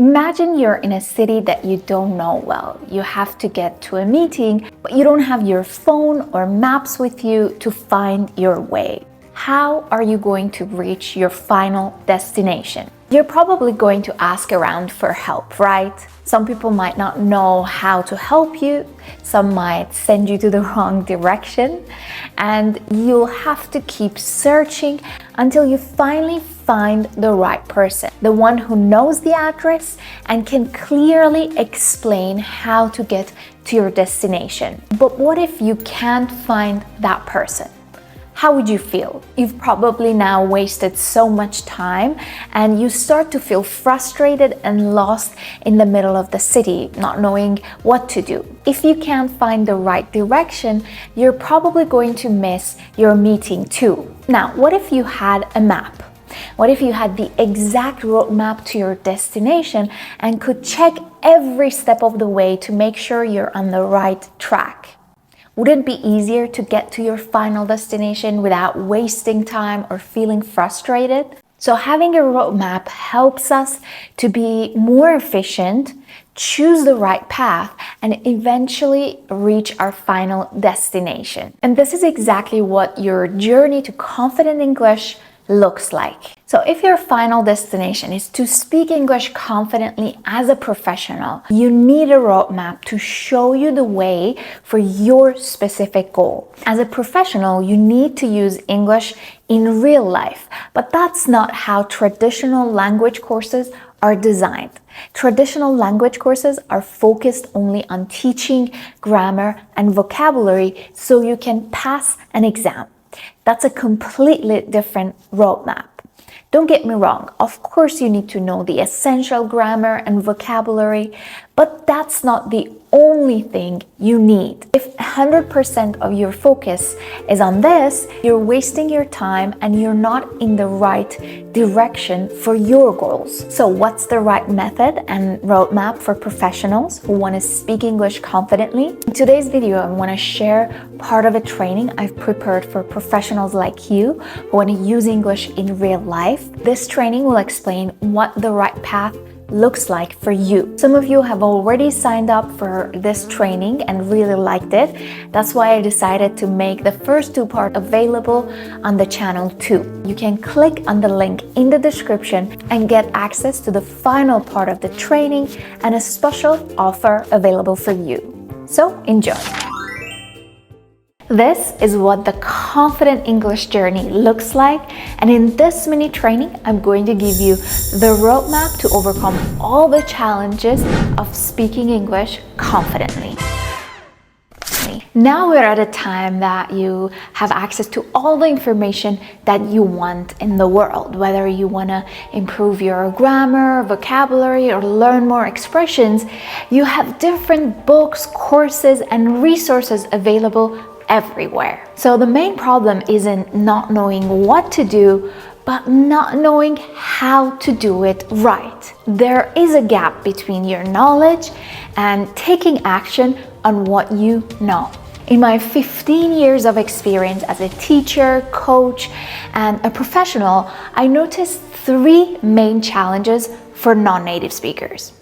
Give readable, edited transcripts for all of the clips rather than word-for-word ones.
Imagine you're in a city that you don't know well. You have to get to a meeting, but you don't have your phone or maps with you to find your way. How are you going to reach your final destination? You're probably going to ask around for help, right? Some people might not know how to help you. Some might send you to the wrong direction, and you'll have to keep searching until you finally find the right person, the one who knows the address and can clearly explain how to get to your destination. But what if you can't find that person? How would you feel? You've probably now wasted so much time and you start to feel frustrated and lost in the middle of the city, not knowing what to do. If you can't find the right direction, you're probably going to miss your meeting too. Now, what if you had a map? What if you had the exact roadmap to your destination and could check every step of the way to make sure you're on the right track? Wouldn't it be easier to get to your final destination without wasting time or feeling frustrated? So having a roadmap helps us to be more efficient, choose the right path, and eventually reach our final destination. And this is exactly what your journey to confident English looks like. So if your final destination is to speak English confidently as a professional, you need a roadmap to show you the way for your specific goal. As a professional, you need to use English in real life, but that's not how traditional language courses are designed. Traditional language courses are focused only on teaching grammar and vocabulary so you can pass an exam. That's a completely different roadmap. Don't get me wrong, of course you need to know the essential grammar and vocabulary, but that's not the only thing you need. If 100% of your focus is on this, you're wasting your time and you're not in the right direction for your goals. So what's the right method and roadmap for professionals who want to speak English confidently? In today's video, I want to share part of a training I've prepared for professionals like you who want to use English in real life. This training will explain what the right path looks like for you. Some of you have already signed up for this training and really liked it. That's why I decided to make the first two parts available on the channel too. You can click on the link in the description and get access to the final part of the training and a special offer available for you. So enjoy! This is what the confident English journey looks like, and in this mini training I'm going to give you the roadmap to overcome all the challenges of speaking English confidently. Now we're at a time that you have access to all the information that you want in the world, whether you want to improve your grammar, vocabulary, or learn more expressions. You have different books, courses, and resources available everywhere. So the main problem isn't not knowing what to do, but not knowing how to do it right. There is a gap between your knowledge and taking action on what you know. In my 15 years of experience as a teacher, coach, and a professional, I noticed three main challenges for non-native speakers.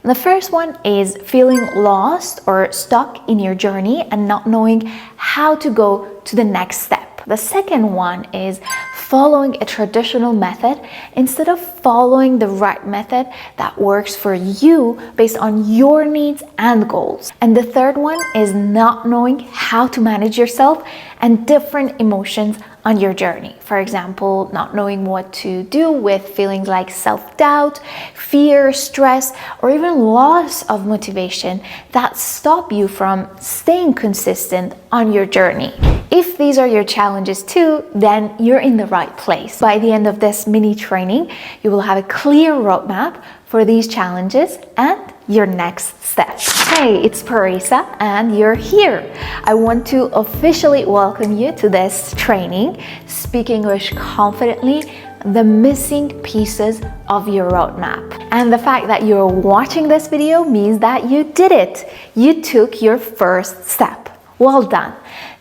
The first one is feeling lost or stuck in your journey and not knowing how to go to the next step. The second one is following a traditional method instead of following the right method that works for you based on your needs and goals. And the third one is not knowing how to manage yourself and different emotions on your journey. For example, not knowing what to do with feelings like self-doubt, fear, stress, or even loss of motivation that stop you from staying consistent on your journey. If these are your challenges too, then you're in the right place. By the end of this mini training, you will have a clear roadmap for these challenges and your next steps. Hey, it's Parisa and you're here. I want to officially welcome you to this training, Speak English Confidently, the missing pieces of your roadmap. And the fact that you're watching this video means that you did it. You took your first step. Well done.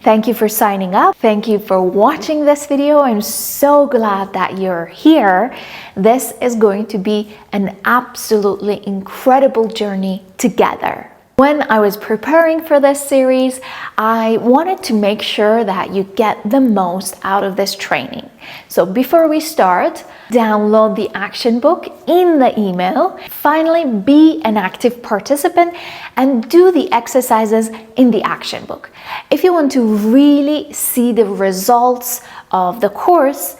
Thank you for signing up. Thank you for watching this video. I'm so glad that you're here. This is going to be an absolutely incredible journey together. When I was preparing for this series, I wanted to make sure that you get the most out of this training. So before we start, download the action book in the email. Finally, be an active participant and do the exercises in the action book. If you want to really see the results of the course,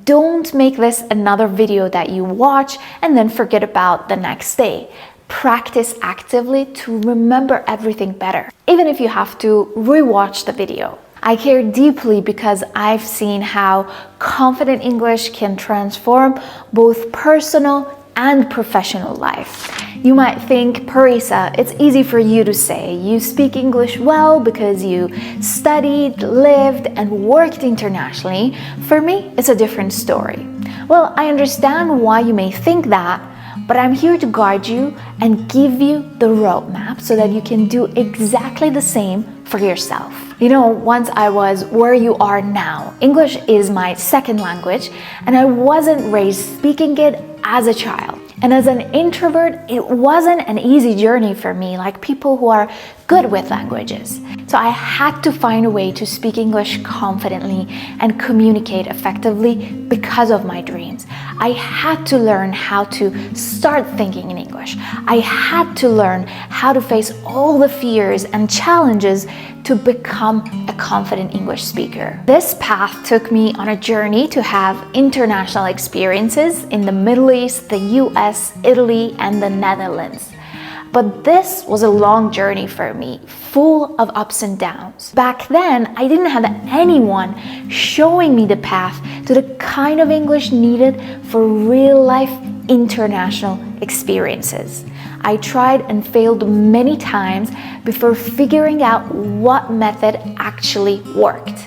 don't make this another video that you watch and then forget about the next day. Practice actively to remember everything better, even if you have to rewatch the video. I care deeply because I've seen how confident English can transform both personal and professional life. You might think, Parisa, it's easy for you to say. You speak English well because you studied, lived, and worked internationally. For me, it's a different story. Well, I understand why you may think that, but I'm here to guide you and give you the roadmap so that you can do exactly the same for yourself. You know, once I was where you are now, English is my second language, and I wasn't raised speaking it as a child. And as an introvert, it wasn't an easy journey for me, like people who are good with languages. So I had to find a way to speak English confidently and communicate effectively because of my dreams. I had to learn how to start thinking in English. I had to learn how to face all the fears and challenges to become a confident English speaker. This path took me on a journey to have international experiences in the Middle East, the U.S., Italy, and the Netherlands. But this was a long journey for me, full of ups and downs. Back then, I didn't have anyone showing me the path to the kind of English needed for real-life international experiences. I tried and failed many times before figuring out what method actually worked.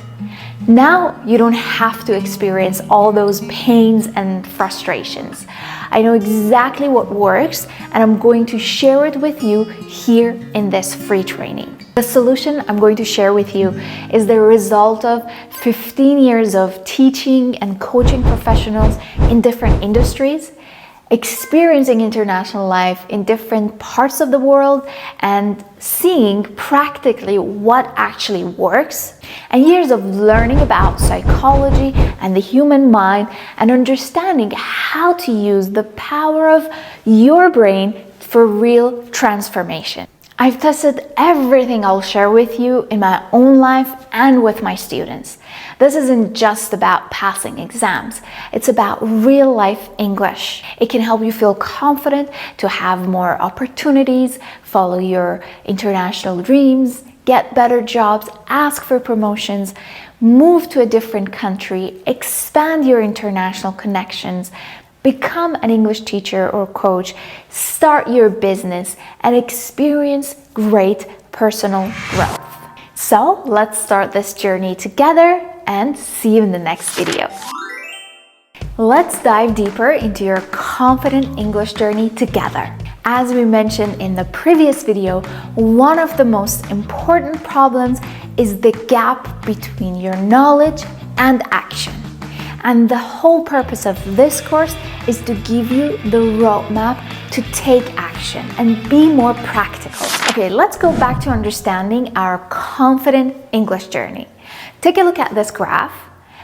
Now you don't have to experience all those pains and frustrations. I know exactly what works, and I'm going to share it with you here in this free training. The solution I'm going to share with you is the result of 15 years of teaching and coaching professionals in different industries, experiencing international life in different parts of the world and seeing practically what actually works, and years of learning about psychology and the human mind and understanding how to use the power of your brain for real transformation. I've tested everything I'll share with you in my own life and with my students. This isn't just about passing exams. It's about real life English. It can help you feel confident to have more opportunities, follow your international dreams, get better jobs, ask for promotions, move to a different country, expand your international connections, become an English teacher or coach, start your business, and experience great personal growth. So let's start this journey together and see you in the next video. Let's dive deeper into your confident English journey together. As we mentioned in the previous video, one of the most important problems is the gap between your knowledge and action. And the whole purpose of this course is to give you the roadmap to take action and be more practical. Okay, let's go back to understanding our confident English journey. Take a look at this graph.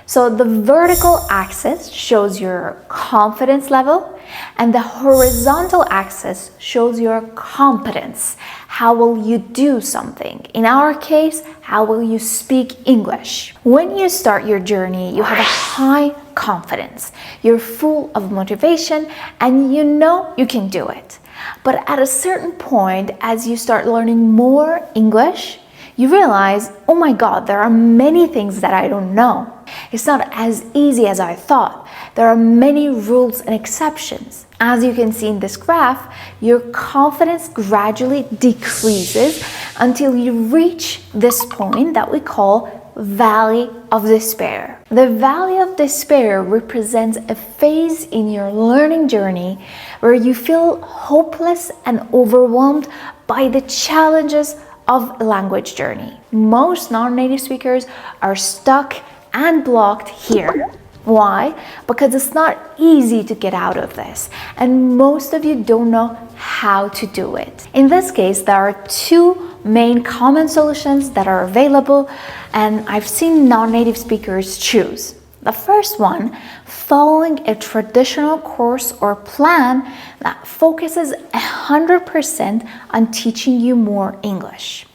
So the vertical axis shows your confidence level and the horizontal axis shows your competence. How will you do something? In our case, how will you speak English? When you start your journey, you have a high confidence. You're full of motivation and you know you can do it. But at a certain point, as you start learning more English, you realize, oh my God, there are many things that I don't know. It's not as easy as I thought. There are many rules and exceptions. As you can see in this graph, your confidence gradually decreases until you reach this point that we call Valley of Despair. The Valley of Despair represents a phase in your learning journey where you feel hopeless and overwhelmed by the challenges of a language journey. Most non-native speakers are stuck and blocked here. Why? Because it's not easy to get out of this, and most of you don't know how to do it. In this case, there are two main common solutions that are available, and I've seen non-native speakers choose. The first one, following a traditional course or plan that focuses 100% on teaching you more English.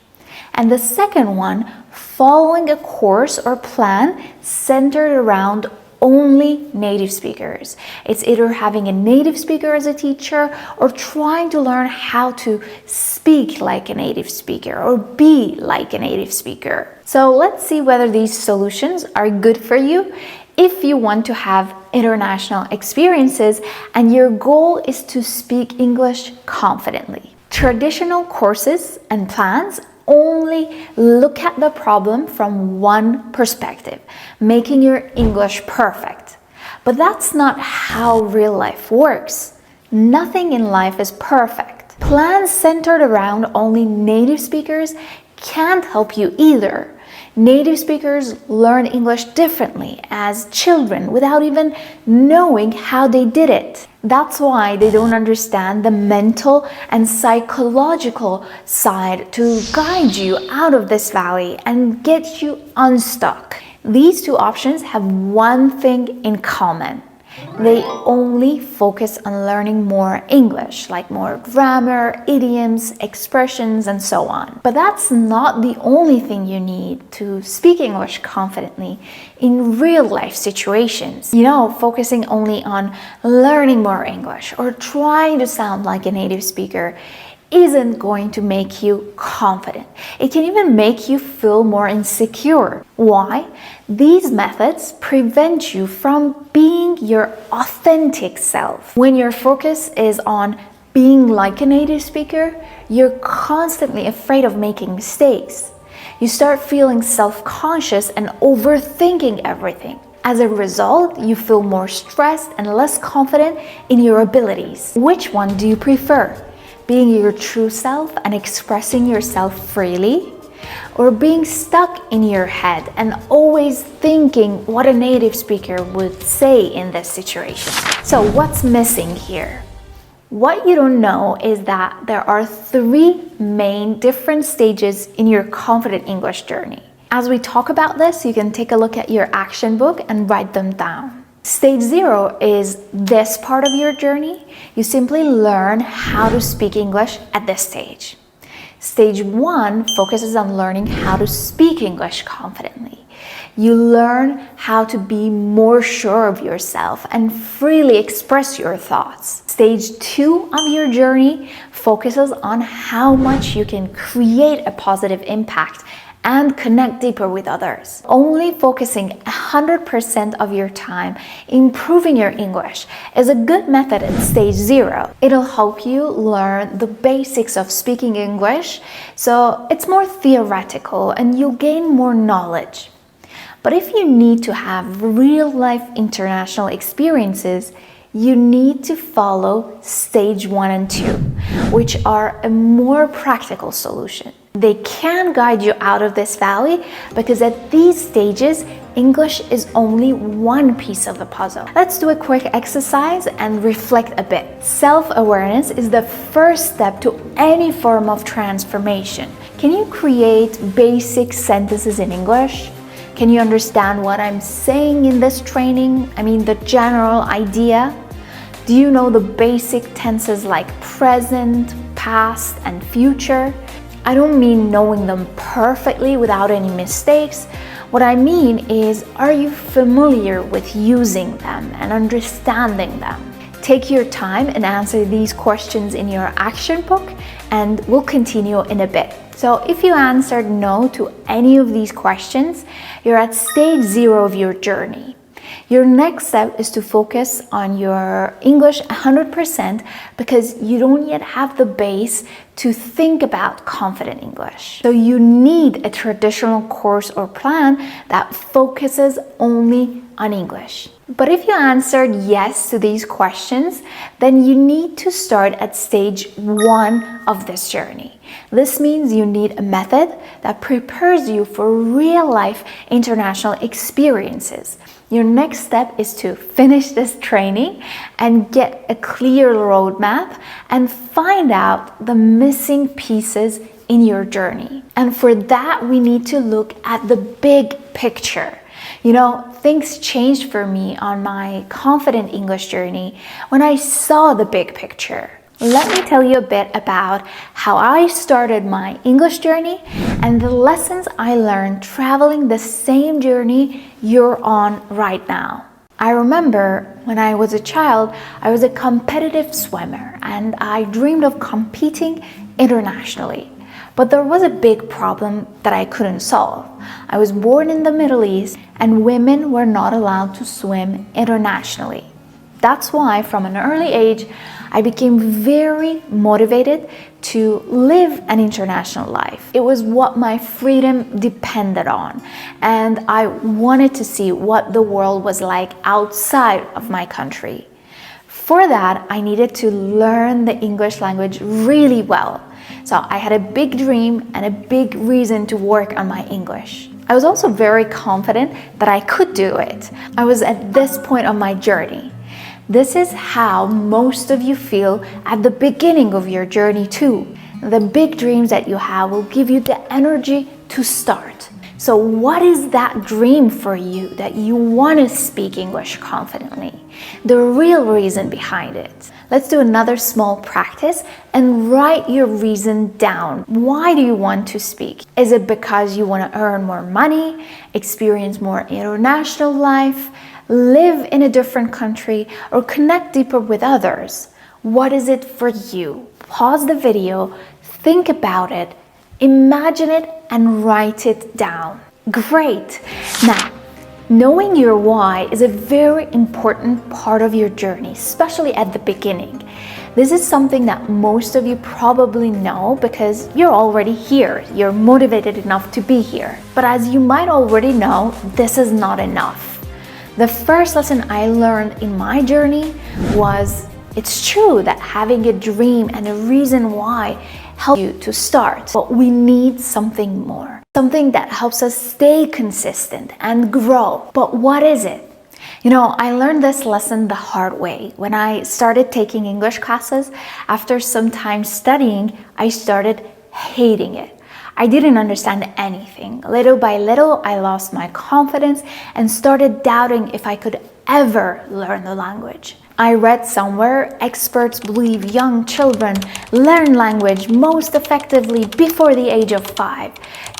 And the second one, following a course or plan centered around only native speakers. It's either having a native speaker as a teacher or trying to learn how to speak like a native speaker or be like a native speaker. So let's see whether these solutions are good for you if you want to have international experiences and your goal is to speak English confidently. Traditional courses and plans only look at the problem from one perspective, making your English perfect. But that's not how real life works. Nothing in life is perfect. Plans centered around only native speakers can't help you either. Native speakers learn English differently as children without even knowing how they did it. That's why they don't understand the mental and psychological side to guide you out of this valley and get you unstuck. These two options have one thing in common. They only focus on learning more English, like more grammar, idioms, expressions, and so on. But that's not the only thing you need to speak English confidently in real life situations. Focusing only on learning more English or trying to sound like a native speaker isn't going to make you confident. It can even make you feel more insecure. Why? These methods prevent you from being your authentic self. When your focus is on being like a native speaker, you're constantly afraid of making mistakes. You start feeling self-conscious and overthinking everything. As a result, you feel more stressed and less confident in your abilities. Which one do you prefer? Being your true self and expressing yourself freely, or being stuck in your head and always thinking what a native speaker would say in this situation? So what's missing here? What you don't know is that there are three main different stages in your confident English journey. As we talk about this, you can take a look at your action book and write them down. Stage 0 is this part of your journey. You simply learn how to speak English at this stage. Stage 1 focuses on learning how to speak English confidently. You learn how to be more sure of yourself and freely express your thoughts. Stage 2 of your journey focuses on how much you can create a positive impact and connect deeper with others. Only focusing 100% of your time improving your English is a good method at stage 0. It'll help you learn the basics of speaking English, so it's more theoretical and you'll gain more knowledge. But if you need to have real-life international experiences, you need to follow stage 1 and 2, which are a more practical solution. They can guide you out of this valley because at these stages, English is only one piece of the puzzle. Let's do a quick exercise and reflect a bit. Self-awareness is the first step to any form of transformation. Can you create basic sentences in English? Can you understand what I'm saying in this training? The general idea. Do you know the basic tenses like present, past, and future? I don't mean knowing them perfectly without any mistakes. What I mean is, are you familiar with using them and understanding them? Take your time and answer these questions in your action book, and we'll continue in a bit. So if you answered no to any of these questions, you're at stage 0 of your journey. Your next step is to focus on your English 100% because you don't yet have the base to think about confident English. So you need a traditional course or plan that focuses only on English. But if you answered yes to these questions, then you need to start at stage 1 of this journey. This means you need a method that prepares you for real-life international experiences. Your next step is to finish this training and get a clear roadmap and find out the missing pieces in your journey. And for that, we need to look at the big picture. You know, things changed for me on my confident English journey when I saw the big picture. Let me tell you a bit about how I started my English journey and the lessons I learned traveling the same journey you're on right now. I remember when I was a child, I was a competitive swimmer and I dreamed of competing internationally. But there was a big problem that I couldn't solve. I was born in the Middle East and women were not allowed to swim internationally. That's why from an early age, I became very motivated to live an international life. It was what my freedom depended on, and I wanted to see what the world was like outside of my country. For that, I needed to learn the English language really well. So I had a big dream and a big reason to work on my English. I was also very confident that I could do it. I was at this point of my journey. This is how most of you feel at the beginning of your journey too. The big dreams that you have will give you the energy to start. So what is that dream for you that you want to speak English confidently? The real reason behind it. Let's do another small practice and write your reason down. Why do you want to speak? Is it because you want to earn more money, experience more international life, live in a different country, or connect deeper with others? What is it for you? Pause the video, think about it, imagine it, and write it down. Great! Now, knowing your why is a very important part of your journey, especially at the beginning. This is something that most of you probably know because you're already here. You're motivated enough to be here. But as you might already know, this is not enough. The first lesson I learned in my journey was it's true that having a dream and a reason why help you to start, but we need something more. Something that helps us stay consistent and grow. But what is it? You know, I learned this lesson the hard way. When I started taking English classes, after some time studying, I started hating it. I didn't understand anything. Little by little, I lost my confidence and started doubting if I could ever learn the language. I read somewhere experts believe young children learn language most effectively before the age of 5,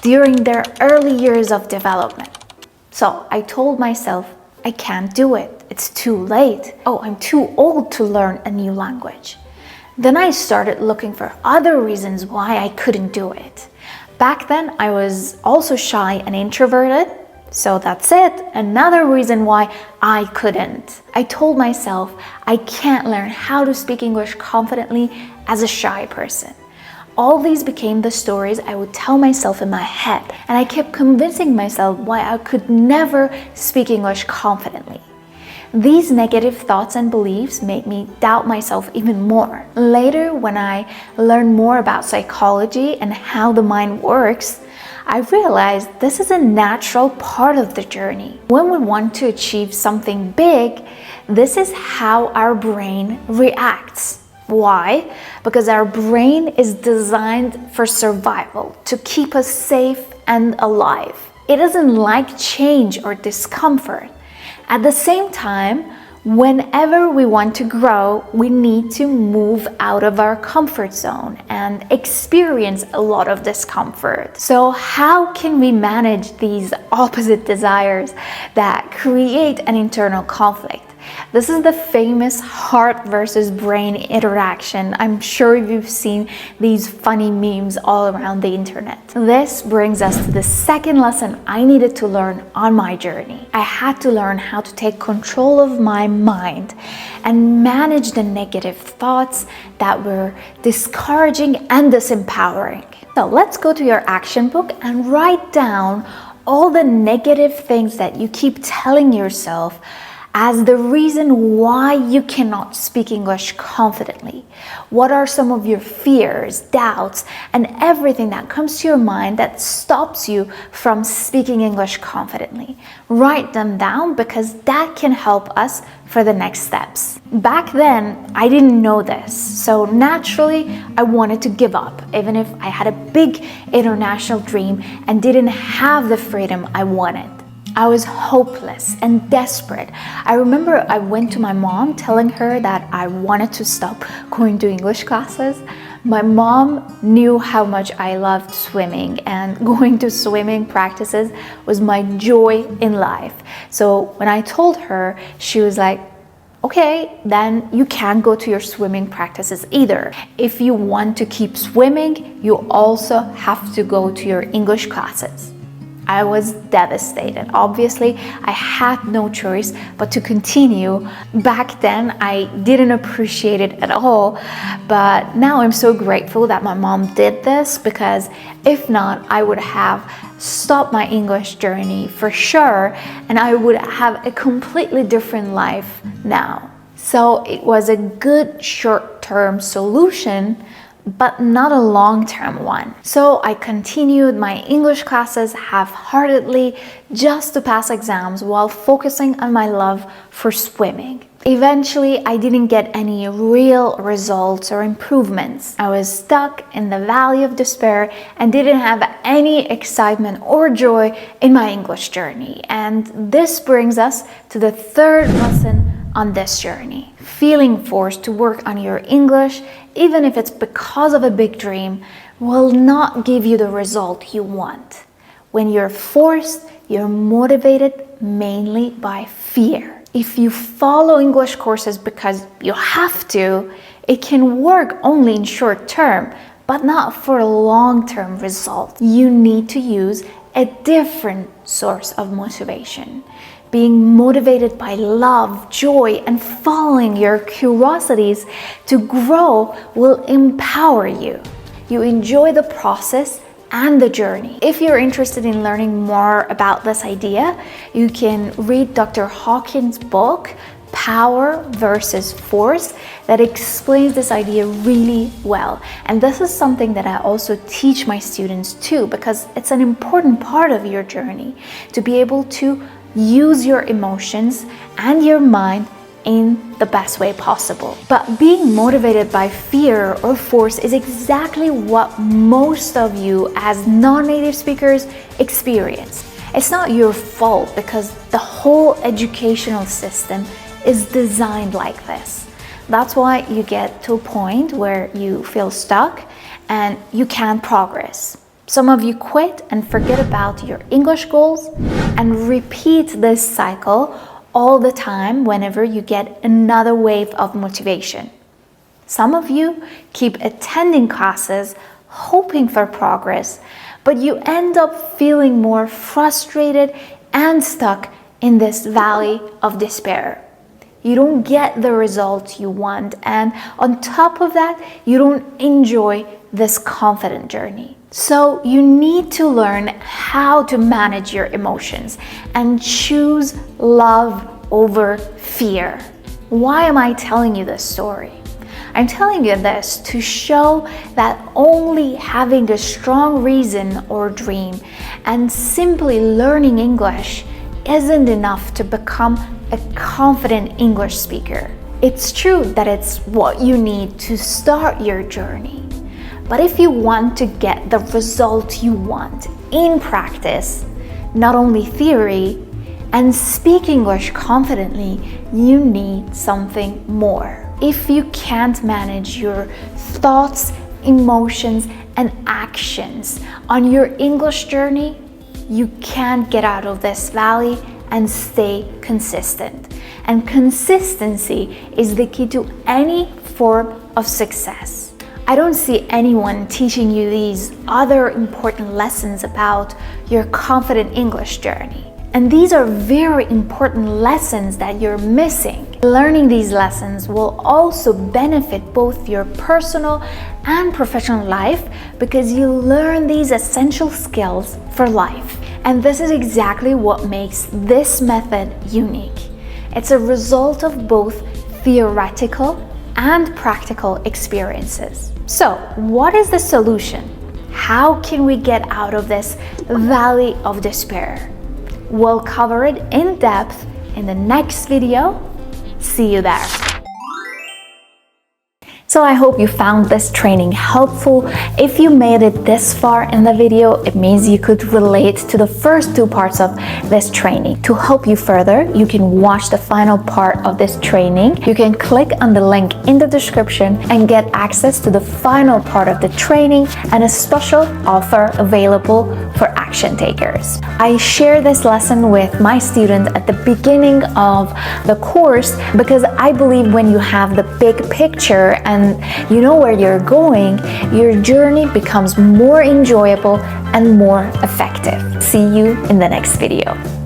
during their early years of development. So I told myself, I can't do it. It's too late. Oh, I'm too old to learn a new language. Then I started looking for other reasons why I couldn't do it. Back then, I was also shy and introverted, so that's it, another reason why I couldn't. I told myself I can't learn how to speak English confidently as a shy person. All these became the stories I would tell myself in my head, and I kept convincing myself why I could never speak English confidently. These negative thoughts and beliefs made me doubt myself even more. Later, when I learned more about psychology and how the mind works, I realized this is a natural part of the journey. When we want to achieve something big, this is how our brain reacts. Why? Because our brain is designed for survival, to keep us safe and alive. It doesn't like change or discomfort. At the same time, whenever we want to grow, we need to move out of our comfort zone and experience a lot of discomfort. So how can we manage these opposite desires that create an internal conflict? This is the famous heart versus brain interaction. I'm sure you've seen these funny memes all around the internet. This brings us to the second lesson I needed to learn on my journey. I had to learn how to take control of my mind and manage the negative thoughts that were discouraging and disempowering. So let's go to your action book and write down all the negative things that you keep telling yourself as the reason why you cannot speak English confidently. What are some of your fears, doubts, and everything that comes to your mind that stops you from speaking English confidently? Write them down because that can help us for the next steps. Back then, I didn't know this, so naturally, I wanted to give up, even if I had a big international dream and didn't have the freedom I wanted. I was hopeless and desperate. I remember I went to my mom telling her that I wanted to stop going to English classes. My mom knew how much I loved swimming, and going to swimming practices was my joy in life. So when I told her, she was like, okay, then you can't go to your swimming practices either. If you want to keep swimming, you also have to go to your English classes. I was devastated. Obviously, I had no choice but to continue. Back then, I didn't appreciate it at all, but now I'm so grateful that my mom did this, because if not, I would have stopped my English journey for sure, and I would have a completely different life now. So it was a good short-term solution, but not a long-term one. So I continued my English classes half-heartedly just to pass exams while focusing on my love for swimming. Eventually, I didn't get any real results or improvements. I was stuck in the valley of despair and didn't have any excitement or joy in my English journey. And this brings us to the third lesson on this journey. Feeling forced to work on your English, even if it's because of a big dream, will not give you the result you want. When you're forced, you're motivated mainly by fear. If you follow English courses because you have to, it can work only in short term, but not for a long-term result. You need to use a different source of motivation. Being motivated by love, joy, and following your curiosities to grow will empower you. You enjoy the process and the journey. If you're interested in learning more about this idea, you can read Dr. Hawkins' book, Power versus Force, that explains this idea really well. And this is something that I also teach my students too, because it's an important part of your journey to be able to use your emotions and your mind in the best way possible. But being motivated by fear or force is exactly what most of you as non-native speakers experience. It's not your fault, because the whole educational system is designed like this. That's why you get to a point where you feel stuck and you can't progress. Some of you quit and forget about your English goals and repeat this cycle all the time whenever you get another wave of motivation. Some of you keep attending classes, hoping for progress, but you end up feeling more frustrated and stuck in this valley of despair. You don't get the results you want, and on top of that, you don't enjoy this confident journey. So you need to learn how to manage your emotions and choose love over fear. Why am I telling you this story? I'm telling you this to show that only having a strong reason or dream and simply learning English isn't enough to become a confident English speaker. It's true that it's what you need to start your journey. But if you want to get the result you want in practice, not only theory, and speak English confidently, you need something more. If you can't manage your thoughts, emotions, and actions on your English journey, you can't get out of this valley and stay consistent. And consistency is the key to any form of success. I don't see anyone teaching you these other important lessons about your confident English journey. And these are very important lessons that you're missing. Learning these lessons will also benefit both your personal and professional life because you learn these essential skills for life. And this is exactly what makes this method unique. It's a result of both theoretical and practical experiences. So, what is the solution? How can we get out of this valley of despair? We'll cover it in depth in the next video. See you there. So I hope you found this training helpful. If you made it this far in the video, it means you could relate to the first two parts of this training. To help you further, you can watch the final part of this training. You can click on the link in the description and get access to the final part of the training and a special offer available for action takers. I share this lesson with my students at the beginning of the course because I believe when you have the big picture and you know where you're going, your journey becomes more enjoyable and more effective. See you in the next video.